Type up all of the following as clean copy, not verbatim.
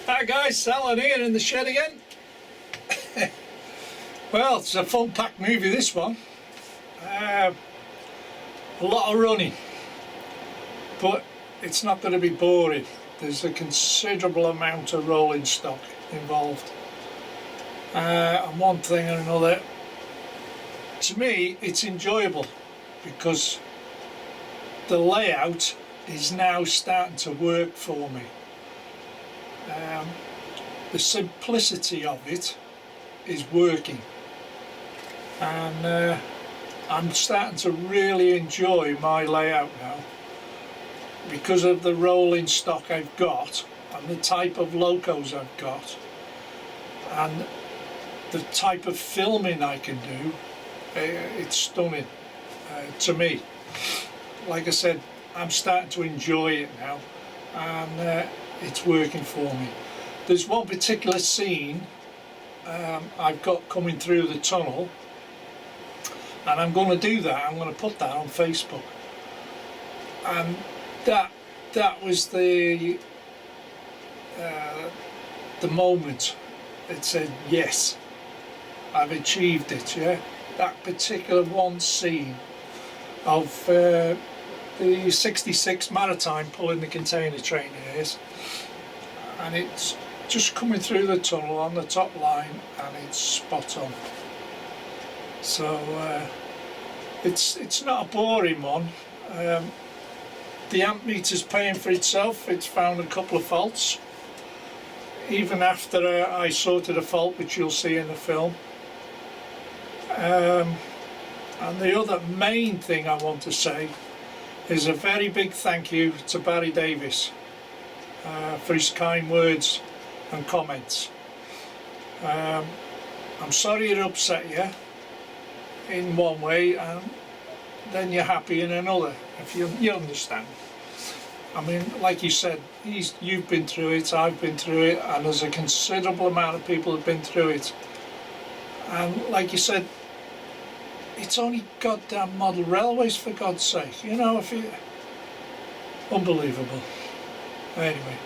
Hi guys, Alan here in the shed again. Well, it's a fun-packed movie, this one. A lot of running, but it's not going to be boring. There's a considerable amount of rolling stock involved, and one thing or another. To me, it's enjoyable because the layout is now starting to work for me. The simplicity of it is working, and I'm starting to really enjoy my layout now because of the rolling stock I've got and the type of locos I've got and the type of filming I can do. It's stunning to me. Like I said, I'm starting to enjoy it now, and it's working for me. There's one particular scene I've got coming through the tunnel, and I'm going to do that. I'm going to put that on Facebook, and that was the moment. It said, yes, I've achieved it. Yeah, that particular one scene of the 66 Maritime pulling the container train is, and it's just coming through the tunnel on the top line, and it's spot on. So it's not a boring one. The amp meter's paying for itself. It's found a couple of faults, even after I sorted a fault, which you'll see in the film. And the other main thing I want to say is a very big thank you to Barry Davies for his kind words and comments. I'm sorry it upset you in one way, and then you're happy in another, if you understand. I mean, like you said, you've been through it, I've been through it, and there's a considerable amount of people who've been through it. And like you said, it's only goddamn model railways, for God's sake. You know, unbelievable. Anyway,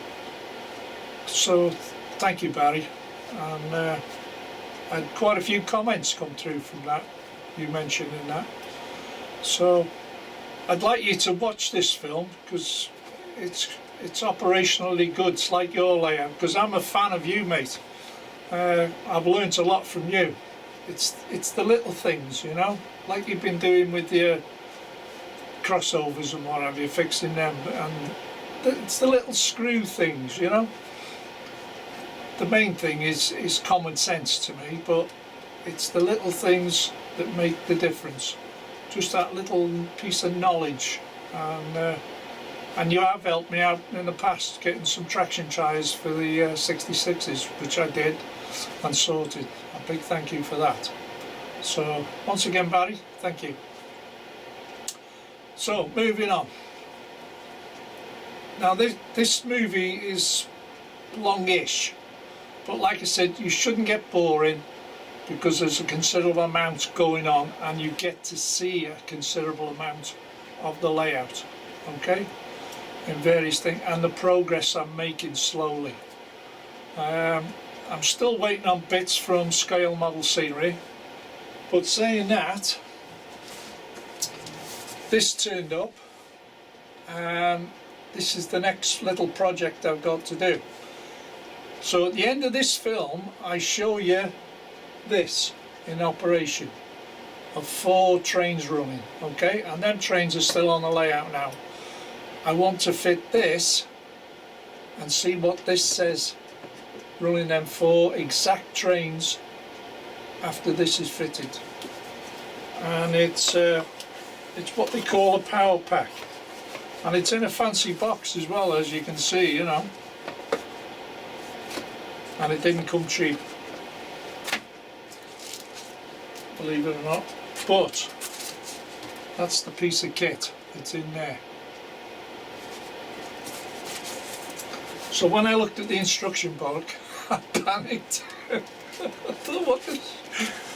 so thank you, Barry. And I had quite a few comments come through from that, you mentioned in that. So I'd like you to watch this film because it's operationally good. It's like your layout, because I'm a fan of you, mate. I've learnt a lot from you. It's the little things, you know, like you've been doing with your crossovers and what have you, fixing them, and it's the little screw things, you know. The main thing is common sense to me, but it's the little things that make the difference. Just that little piece of knowledge, and you have helped me out in the past getting some traction tyres for the 66s, which I did and sorted. A big thank you for that. So once again, Barry, thank you. So moving on. Now this movie is longish, but like I said, you shouldn't get boring because there's a considerable amount going on, and you get to see a considerable amount of the layout, okay, in various things, and the progress I'm making slowly. I'm still waiting on bits from Scale Model Scenery, but saying that, this turned up, and this is the next little project I've got to do. So at the end of this film, I show you this in operation of 4 trains running, okay, and them trains are still on the layout now. I want to fit this and see what this says, running them 4 exact trains after this is fitted. And it's what they call a power pack, and it's in a fancy box as well, as you can see, you know, and it didn't come cheap, believe it or not, but that's the piece of kit that's in there. So when I looked at the instruction book, I panicked. I thought,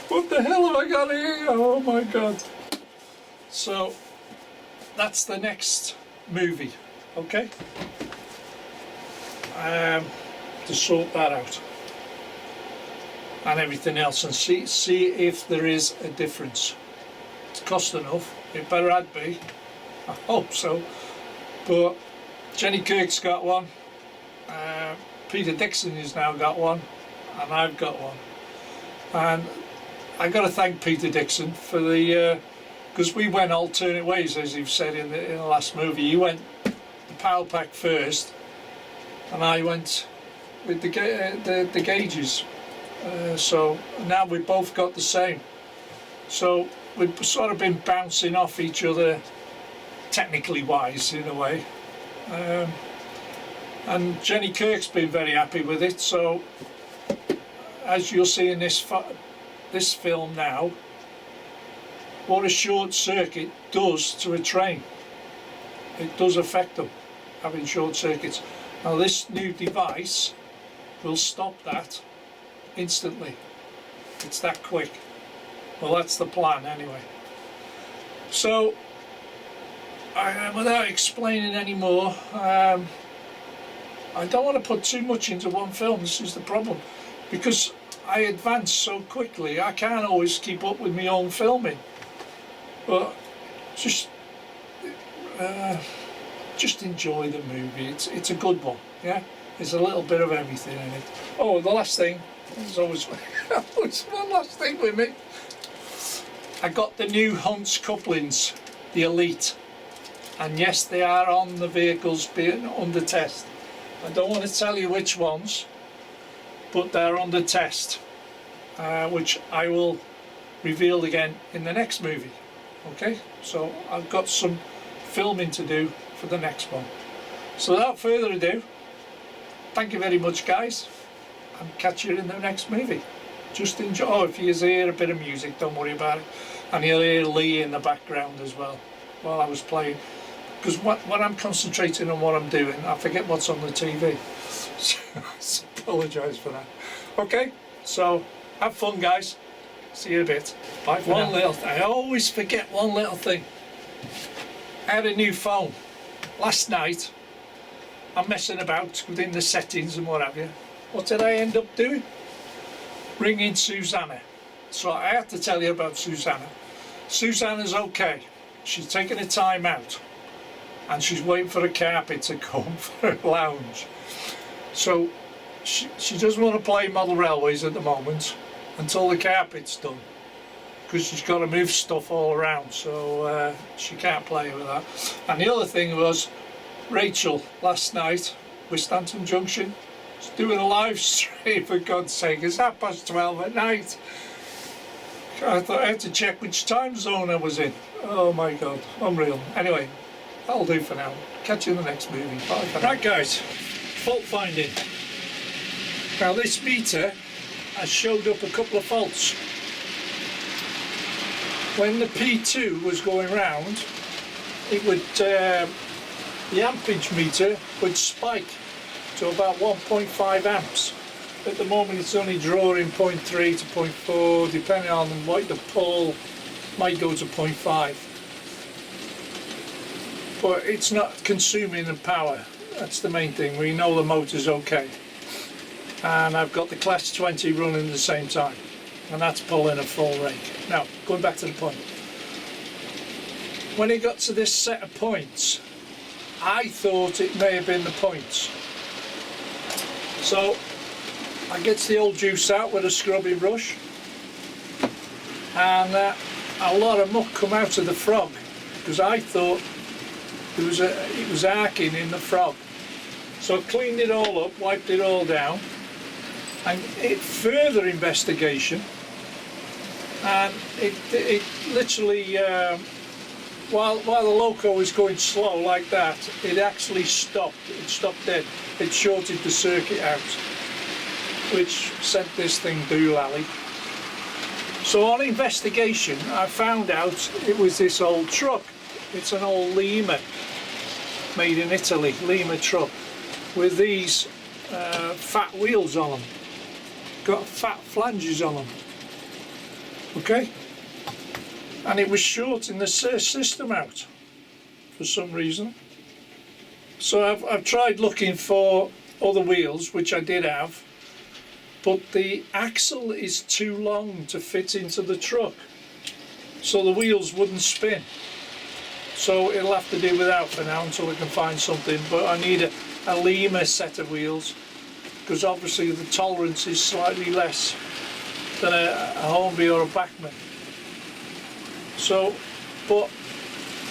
what the hell have I got here? Oh my God. So that's the next movie, okay? to sort that out and everything else, and see if there is a difference. It's cost enough, it better had be, I hope so. But Jenny Kirk's got one, Peter Dixon has now got one, and I've got one. And I got to thank Peter Dixon for the, because we went alternate ways, as you've said in the last movie. You went the Power Pack first, and I went with the gauges. So now we've both got the same. So we've sort of been bouncing off each other, technically wise, in a way. And Jenny Kirk's been very happy with it. So as you'll see in this film now, what a short circuit does to a train. It does affect them, having short circuits. Now this new device will stop that instantly. It's that quick. Well, that's the plan anyway. So without explaining any more, I don't want to put too much into one film. This is the problem, because I advance so quickly I can't always keep up with my own filming. But just enjoy the movie. It's a good one, yeah. There's a little bit of everything in it. Oh, the last thing, there's always one last thing with me. I got the new Hunt's couplings, the Elite, and yes, they are on the vehicles being under test. I don't want to tell you which ones, but they're under test, which I will reveal again in the next movie. Okay, so I've got some filming to do for the next one. So without further ado, thank you very much, guys, and catch you in the next movie. Just enjoy. Oh, if you hear a bit of music, don't worry about it. And you'll hear Lee in the background as well while I was playing, because when I'm concentrating on what I'm doing, I forget what's on the TV. So I apologise for that. Okay, so have fun, guys. See you in a bit. Bye for now. One little thing. I always forget one little thing. I had a new phone. Last night, I'm messing about within the settings and what have you. What did I end up doing? Ringing Susanna. So I have to tell you about Susanna. Susanna's okay. She's taking a time out, and she's waiting for a carpet to come for a lounge. So she doesn't want to play model railways at the moment until the carpet's done, because she's got to move stuff all around, so she can't play with that. And the other thing was, Rachel last night with Stanton Junction was doing a live stream, for God's sake. It's 12:30 at night. I thought I had to check which time zone I was in. Oh my God, unreal. Anyway, that'll do for now. Catch you in the next movie. Bye for now. Right, guys, fault finding. Now this meter has showed up a couple of faults. When the P2 was going round, it would the ampage meter would spike to about 1.5 amps. At the moment it's only drawing 0.3 to 0.4, depending on what the pull, might go to 0.5. But it's not consuming the power. That's the main thing. We know the motor's okay. And I've got the class 20 running at the same time, and that's pulling a full rake. Now, going back to the point. When it got to this set of points, I thought it may have been the points. So I gets the old juice out with a scrubby brush, and a lot of muck come out of the frog, because I thought it was arcing in the frog. So I cleaned it all up, wiped it all down, and further investigation, and it literally, while the loco was going slow like that, it actually stopped. It stopped dead. It shorted the circuit out, which sent this thing doolally. So on investigation, I found out it was this old truck. It's an old Lima, made in Italy, Lima truck, with these fat wheels on them. Got fat flanges on them. Okay? And it was shorting the system out for some reason. So I've tried looking for other wheels, which I did have, but the axle is too long to fit into the truck, so the wheels wouldn't spin. So it'll have to do without for now until I can find something, but I need a Lima set of wheels, because obviously the tolerance is slightly less than a Hornby or a Bachmann. So, but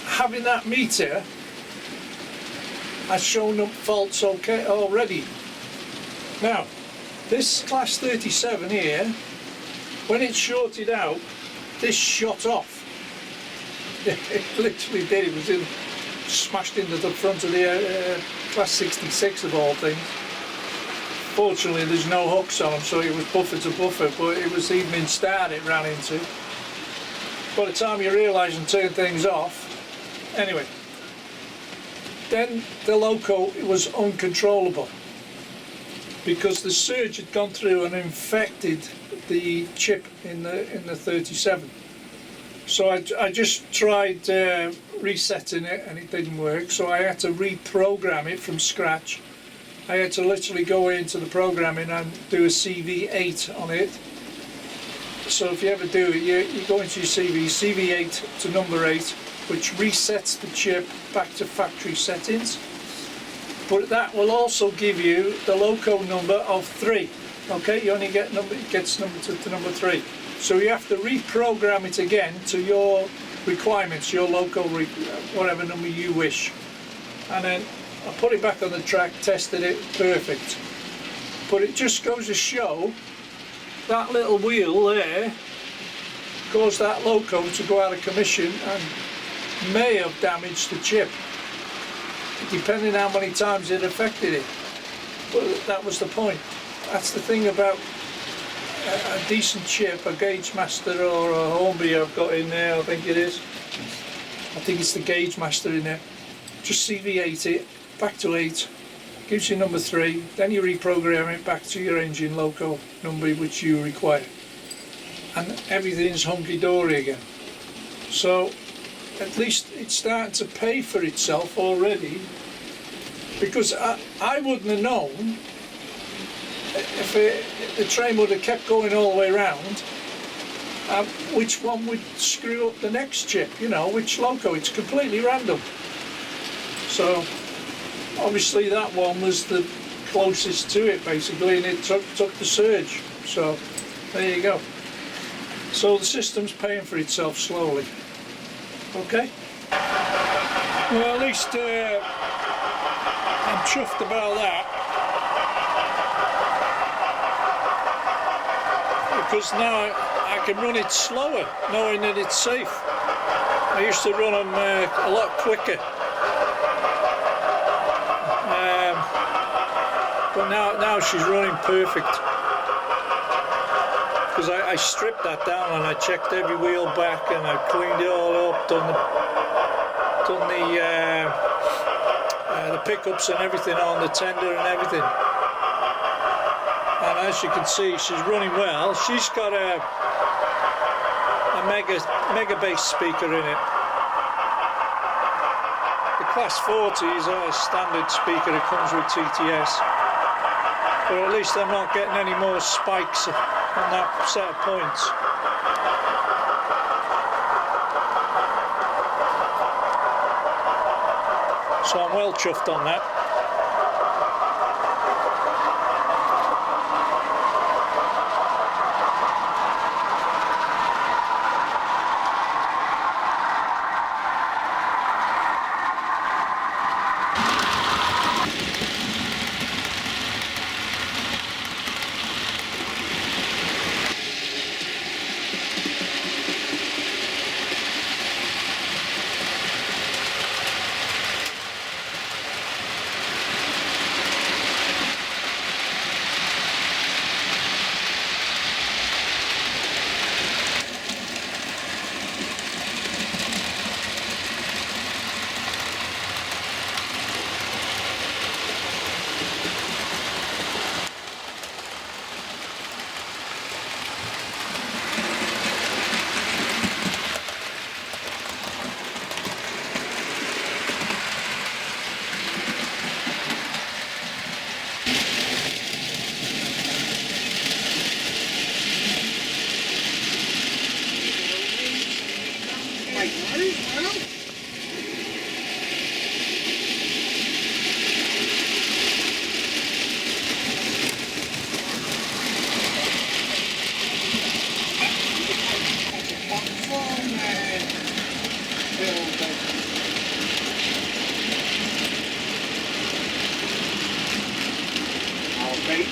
having that meter has shown up faults okay already. Now, this class 37 here, when it shorted out, this shot off. It literally did. It was smashed into the front of the class 66 of all things. Fortunately, there's no hooks on them, so it was buffer to buffer, but it was the evening start it ran into. By the time you realise and turn things off, anyway, then the loco was uncontrollable because the surge had gone through and infected the chip in the 37. So I just tried resetting it and it didn't work, so I had to reprogram it from scratch. I had to literally go into the programming and do a CV8 on it. So if you ever do it, you go into your CV8 to number 8, which resets the chip back to factory settings. But that will also give you the loco number of 3. Okay, you only get it gets number to number 3. So you have to reprogram it again to your requirements, your local, whatever number you wish. And then I put it back on the track, tested it, perfect. But it just goes to show that little wheel there caused that loco to go out of commission and may have damaged the chip, depending how many times it affected it. But that was the point. That's the thing about a decent chip, a Gauge Master or a Hornby I've got in there, I think it is. I think it's the Gauge Master in there. Just CV8 it, back to 8, gives you number 3, then you reprogram it back to your engine loco number which you require. And everything's hunky-dory again. So at least it's starting to pay for itself already, because I wouldn't have known if the train would have kept going all the way around, which one would screw up the next chip, you know, which loco. It's completely random. So obviously that one was the closest to it basically, and it took the surge. So there you go. So the system's paying for itself slowly. Okay. Well, at least I'm chuffed about that, because now I can run it slower, knowing that it's safe. I used to run them a lot quicker, but now she's running perfect, because I stripped that down and I checked every wheel back and I cleaned it all up, done the pickups and everything on the tender and everything. And as you can see, she's running well. She's got a mega bass speaker in it. The class 40 is a standard speaker that comes with TTS, but at least I'm not getting any more spikes on that set of points. So I'm well chuffed on that.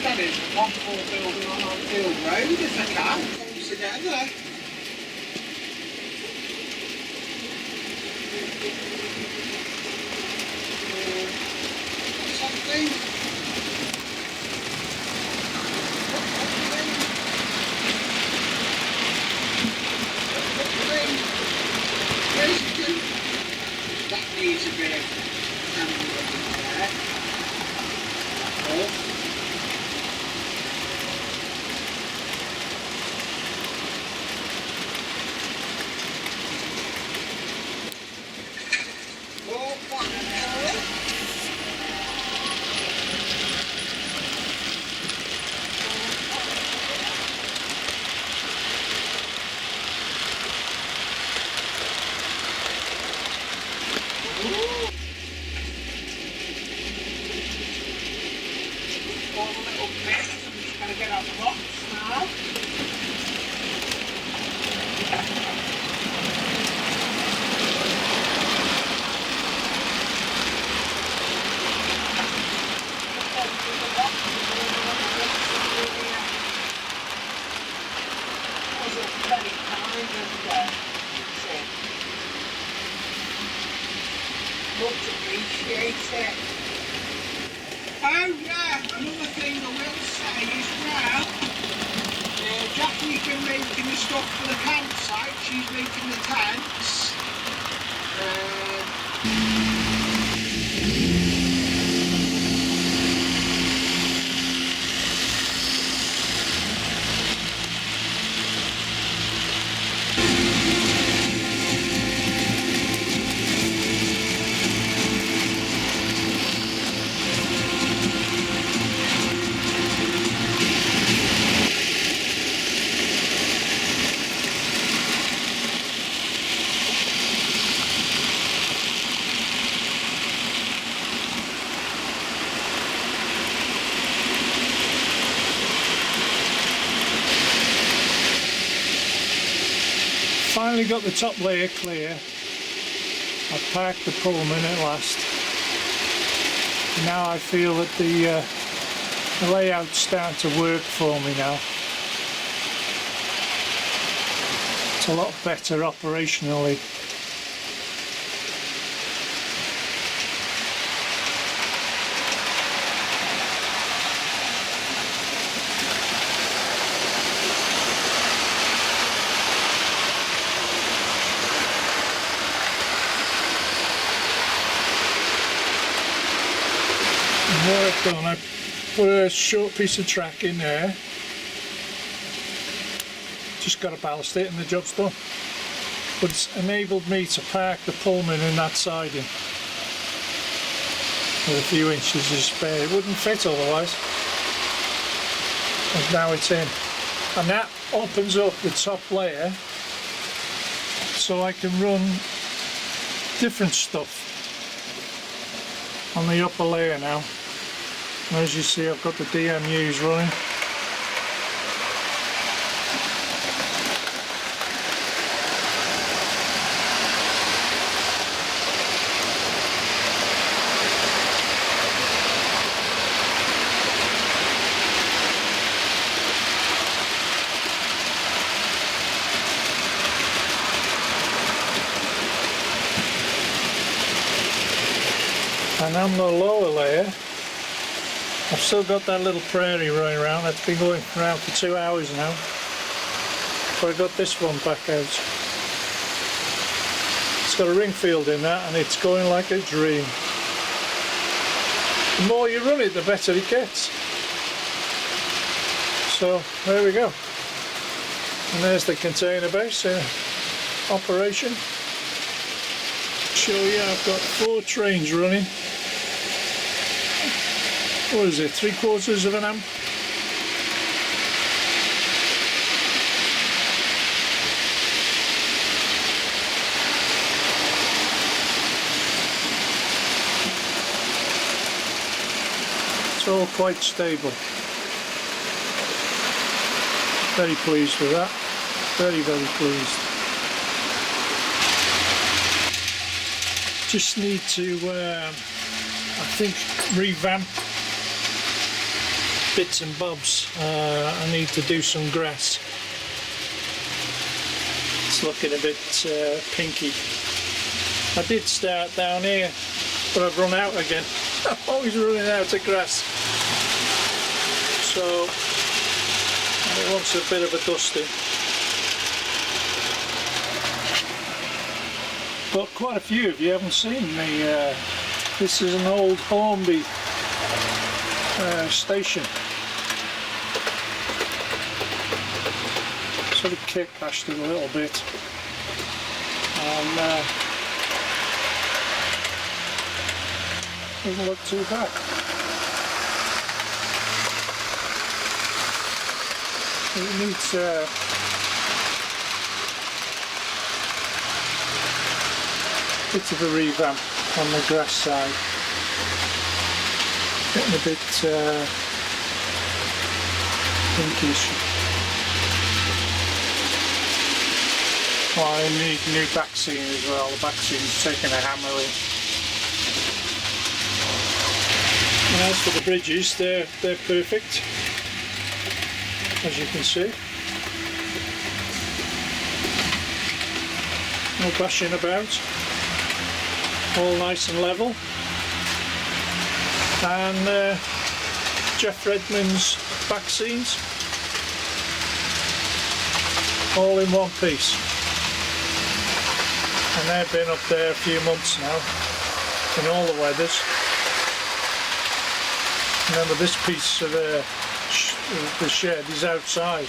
That is a possible building on Anfield Road if I can, comes together. Something. That needs a bit of handling there. Get out the box now. Much appreciate it. Oh yeah, another thing I will say is now, Jackie's been making the stuff for the campsite, she's making the tents. Finally got the top layer clear. I've packed the Pullman at last. Now I feel that the layout's starting to work for me now. It's a lot better operationally. What I've done, I put a short piece of track in there, just got to ballast it and the job's done. But it's enabled me to park the Pullman in that siding with a few inches of spare. It wouldn't fit otherwise, and now it's in. And that opens up the top layer so I can run different stuff on the upper layer now. And as you see, I've got the DMUs running. And on the lower layer, I've still got that little prairie running around. That's been going around for 2 hours now. But I got this one back out. It's got a ring field in that and it's going like a dream. The more you run it, the better it gets. So there we go. And there's the container base in operation. Show you I've got 4 trains running. What is it, 3/4 of an amp? all quite stable. Very pleased with that. Very, very pleased. Just need to, I think, revamp bits and bobs. I need to do some grass. It's looking a bit pinky. I did start down here, but I've run out again. I'm always running out of grass. So it wants a bit of a dusting. But quite a few of you haven't seen the, this is an old Hornby station. Sort of kick bashed it a little bit. And doesn't look too bad. It needs bit of a revamp on the grass side. Getting a bit pinkish. Oh, I need new back seam as well. The back seam's taking a hammering. And as for the bridges, they're perfect, as you can see. No bashing about. All nice and level. And Jeff Redmond's back seams, all in one piece. And they've been up there a few months now, in all the weathers. Remember, this piece of the shed is outside.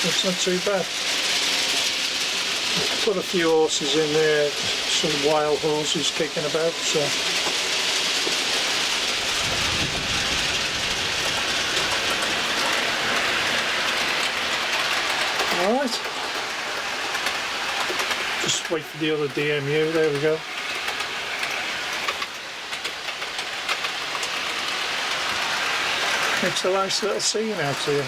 So it's not too bad. Put a few horses in there, some wild horses kicking about, so alright. Just wait for the other DMU, there we go. Makes a nice little scene out here.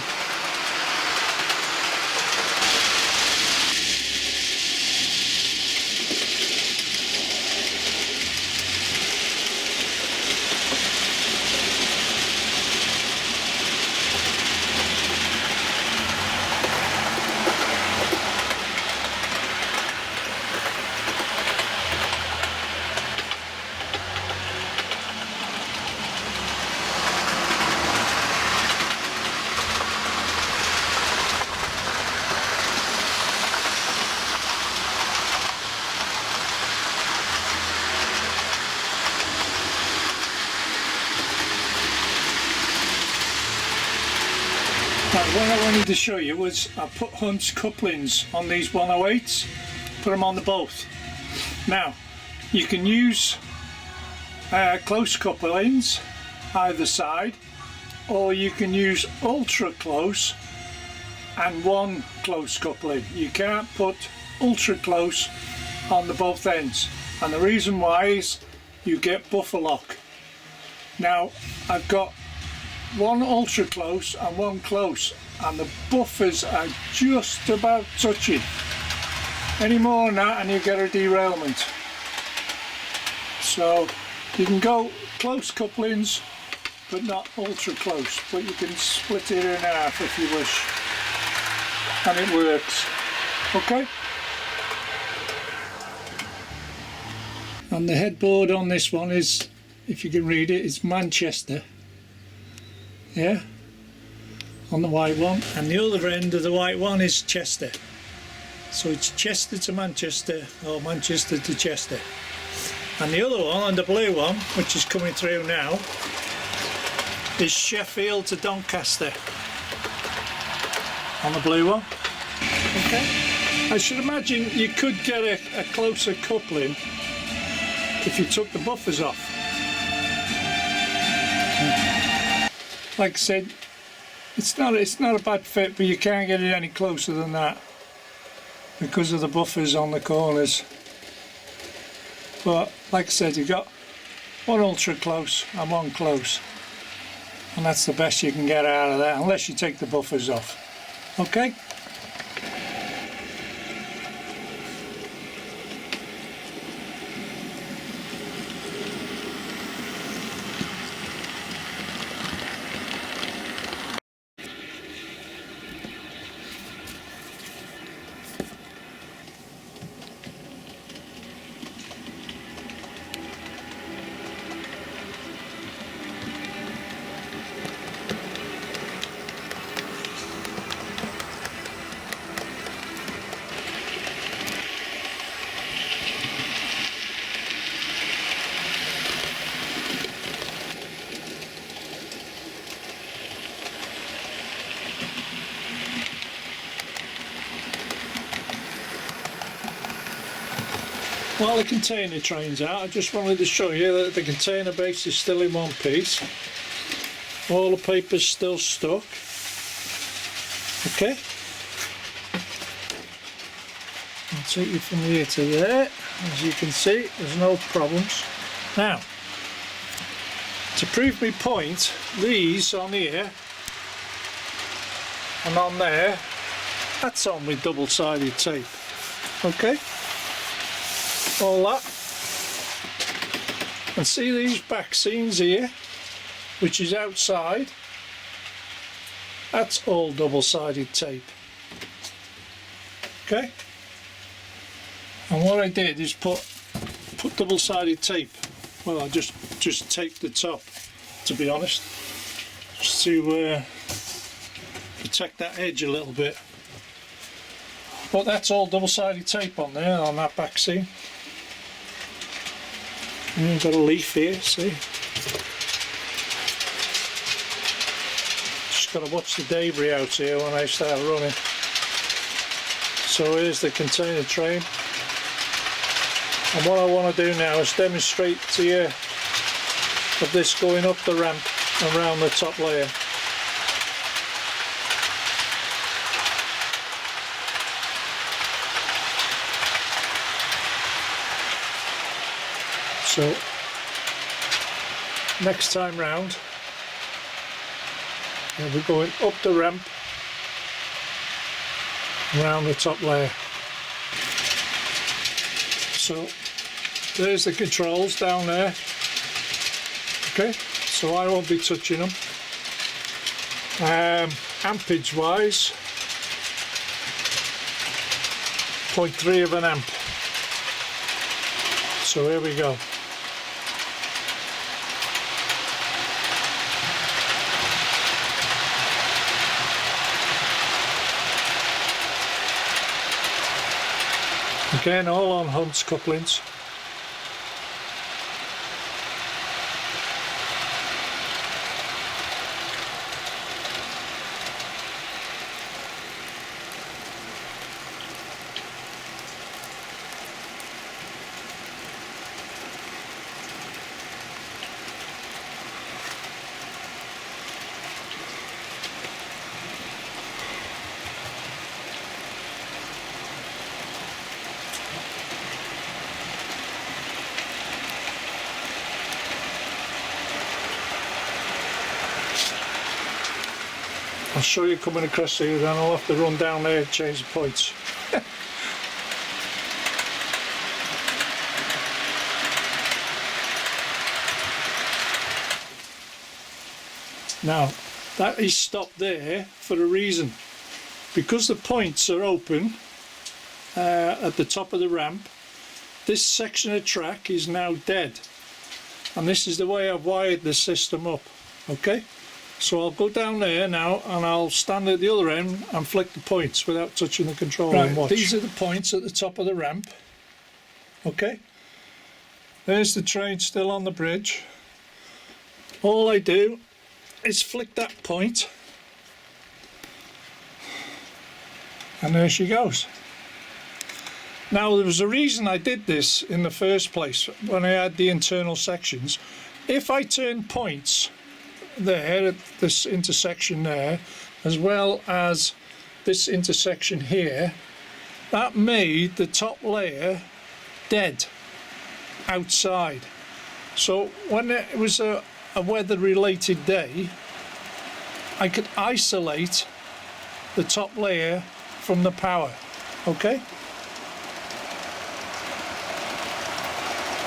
What I wanted to show you was I put Hunt's couplings on these 108s, put them on the both. Now you can use close couplings either side, or you can use ultra close and one close coupling. You can't put ultra close on the both ends, and the reason why is you get buffer lock. Now I've got one ultra close and one close, and the buffers are just about touching. Any more than that and you get a derailment. So you can go close couplings but not ultra close, but you can split it in half if you wish, and it works. Okay. And the headboard on this one is, if you can read it, it's Manchester. Yeah, on the white one, and the other end of the white one is Chester. So it's Chester to Manchester, or Manchester to Chester. And the other one, and the blue one, which is coming through now, is Sheffield to Doncaster on the blue one. Okay. I should imagine you could get a closer coupling if you took the buffers off. Like I said, it's not a bad fit, but you can't get it any closer than that. because of the buffers on the corners. But like I said, you've got one ultra close and one close, and that's the best you can get out of that, unless you take the buffers off. Okay. While the container train's out, I just wanted to show you that the container base is still in one piece. All the paper's still stuck. Okay. I'll take you from here to there. As you can see, there's no problems. Now, to prove my point, these on here and on there, that's on with double-sided tape. Okay. All that, and see these back seams here, which is outside, that's all double-sided tape. Okay, and what I did is put double-sided tape. Well, I just taped the top, to be honest, just to protect that edge a little bit. But that's all double-sided tape on there, on that back seam. And got a leaf here, see? Just got to watch the debris out here when I start running. So here's the container train. And what I want to do now is demonstrate to you of this going up the ramp and around the top layer. So next time round, we'll be going up the ramp, around the top layer. So there's the controls down there. Okay, so I won't be touching them. Ampage wise, 0.3 of an amp. So here we go. Again, all on Hunt's couplings. I'll show you coming across here, then I'll have to run down there and change the points. Now, that is stopped there for a reason. Because the points are open at the top of the ramp, this section of track is now dead. And this is the way I've wired the system up. Okay? So I'll go down there now and I'll stand at the other end and flick the points without touching the control and watch. These are the points at the top of the ramp. Okay. There's the train still on the bridge. All I do is flick that point and there she goes. Now there was a reason I did this in the first place when I had the internal sections. If I turn points there at this intersection there, as well as this intersection here, that made the top layer dead outside. So when it was a weather related day, I could isolate the top layer from the power. Okay?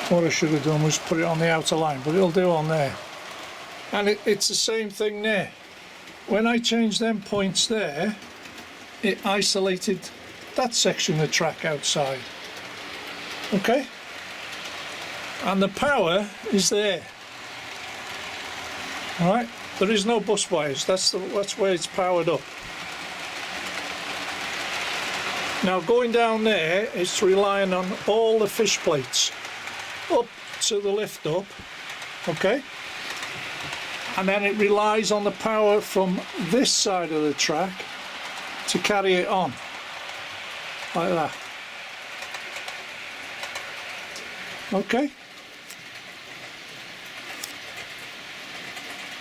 What I should have done was put it on the outer line, but it'll do on there. And it's the same thing there. When I changed them points there, it isolated that section of track outside. Okay? And the power is there. Alright? There is no bus wires. That's where it's powered up. Now going down there, it's relying on all the fish plates up to the lift up. Okay? And then it relies on the power from this side of the track to carry it on. Like that. Okay?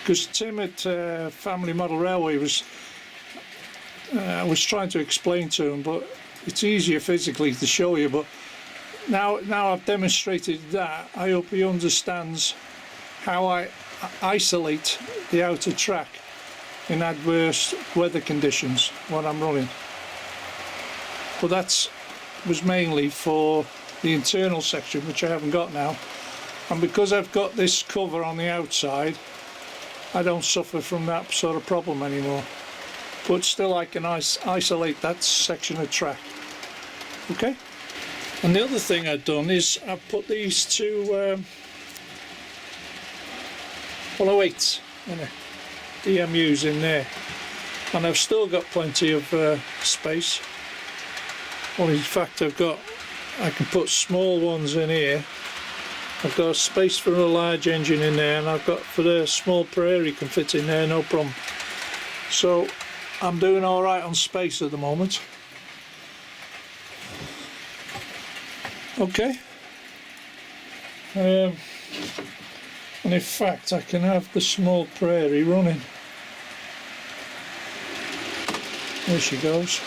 Because Tim at Family Model Railway was trying to explain to him, but it's easier physically to show you. But now I've demonstrated that, I hope he understands how I isolate the outer track in adverse weather conditions when I'm running. But that was mainly for the internal section, which I haven't got now. And because I've got this cover on the outside, I don't suffer from that sort of problem anymore. But still I can isolate that section of track. Okay? And the other thing I've done is I've put these two 108s, DMUs in there. And I've still got plenty of space. Well, in fact I can put small ones in here. I've got space for a large engine in there, and I've got for the small Prairie can fit in there, no problem. So I'm doing alright on space at the moment. Okay. And in fact I can have the small Prairie running. There she goes.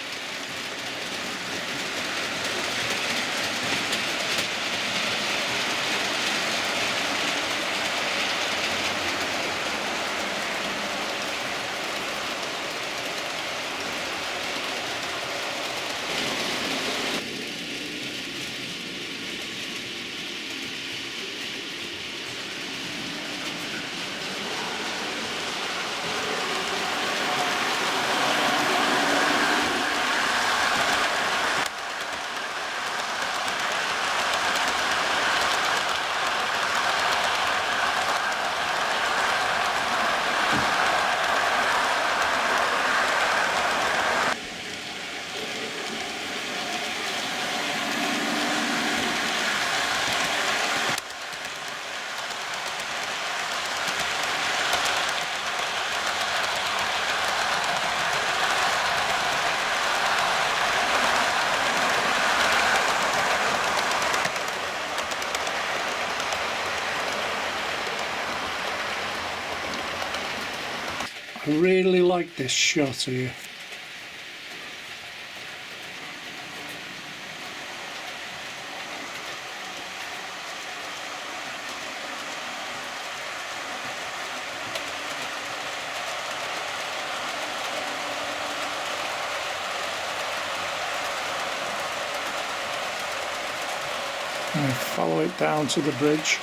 I really like this shot here. And follow it down to the bridge.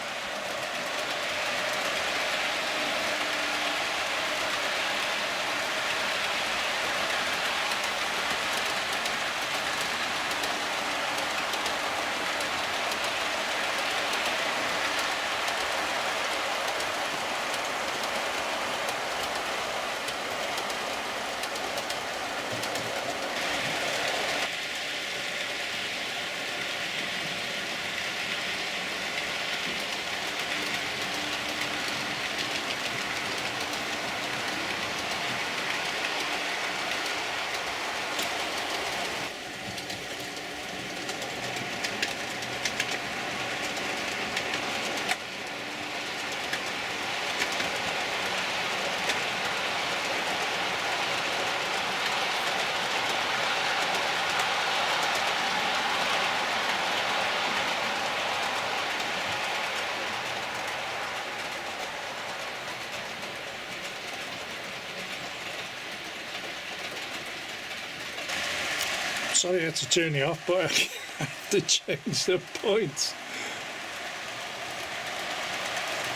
sorry I had to turn you off, but I have to change the points.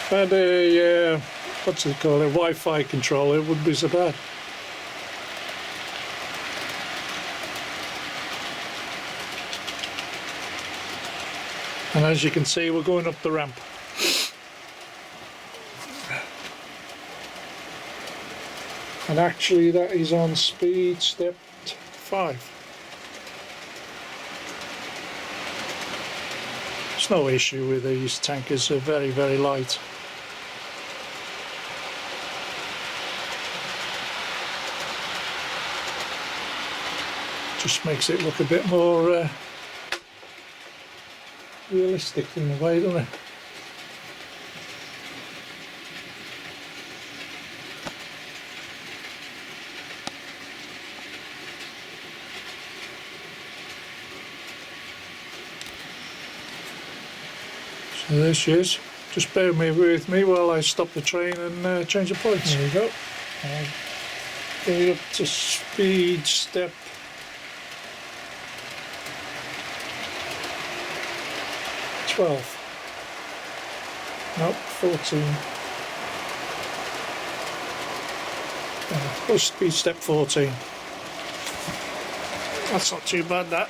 If I had a, what's it called, a Wi-Fi controller, it wouldn't be so bad. And as you can see, we're going up the ramp. And actually that is on speed step 5. There's no issue with these tankers, they're very, very light. Just makes it look a bit more realistic in a way, doesn't it? So there she is. Just bear with me while I stop the train and change the points. There you go. Going up to speed step 12. Nope, 14. Push speed step 14. That's not too bad, that.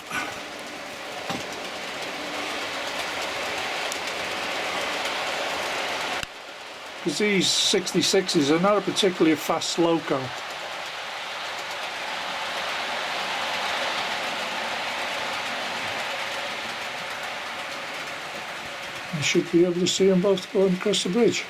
Because these 66s are not a particularly fast loco. You should be able to see them both going across the bridge.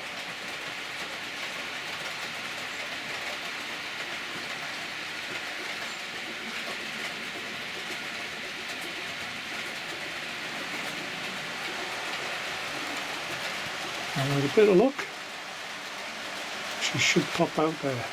And with a bit of luck, she should pop out there.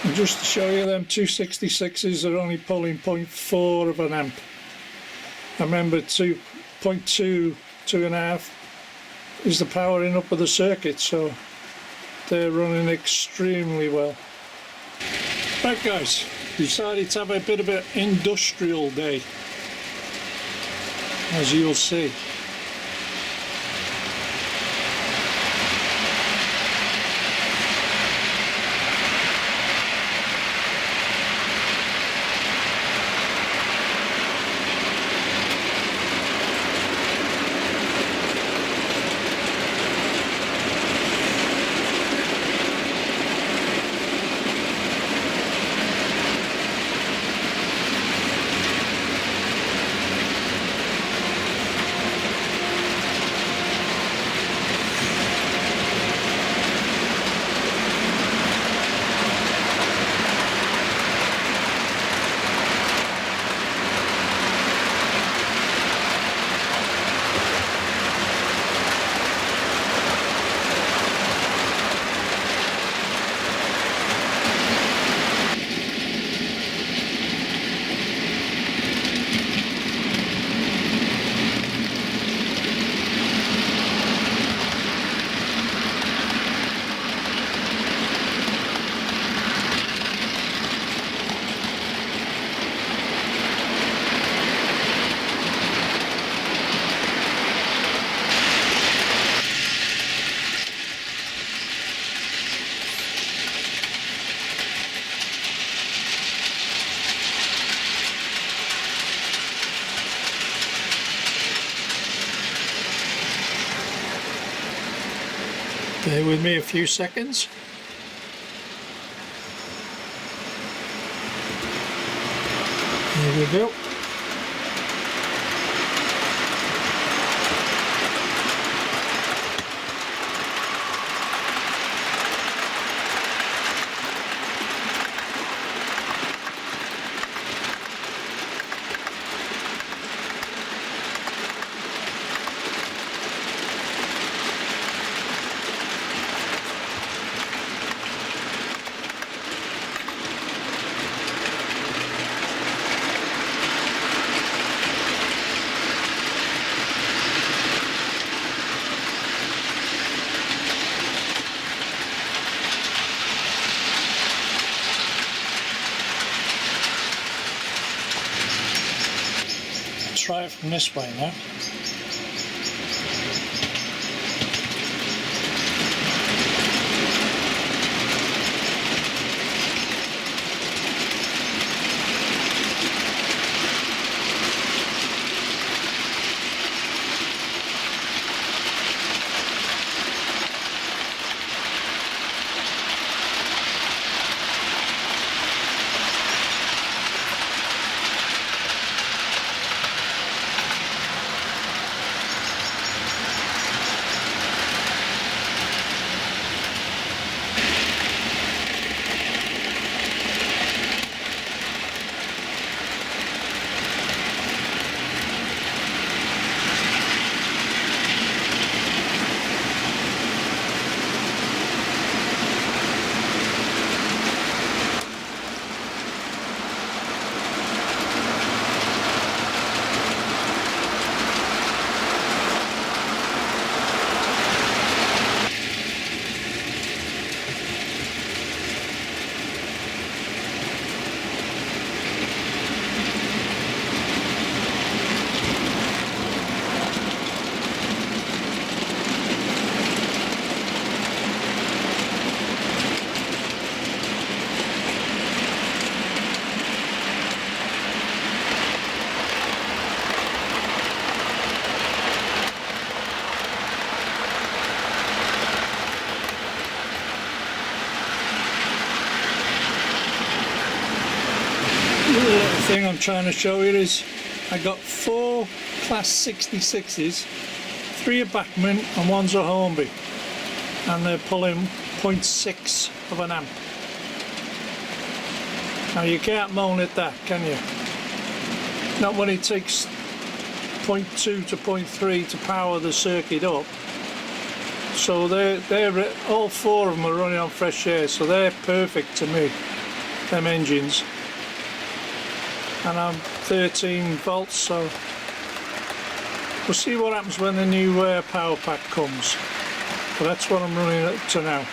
And just to show you, them 266s are only pulling 0.4 of an amp. I remember 2.2, 2.5 is the powering up of the circuit, so they're running extremely well. Right guys, decided to have a bit of an industrial day, as you'll see. Bear with me a few seconds. There we go. Try it from this way now. The thing I'm trying to show you is I got 4 Class 66s, 3 are Bachmann and 1's a Hornby, and they're pulling 0.6 of an amp. Now you can't moan at that, can you? Not when it takes 0.2 to 0.3 to power the circuit up. So they're all 4 of them are running on fresh air, so they're perfect to me, them engines. And I'm 13 volts, so we'll see what happens when the new power pack comes. But that's what I'm running up to now.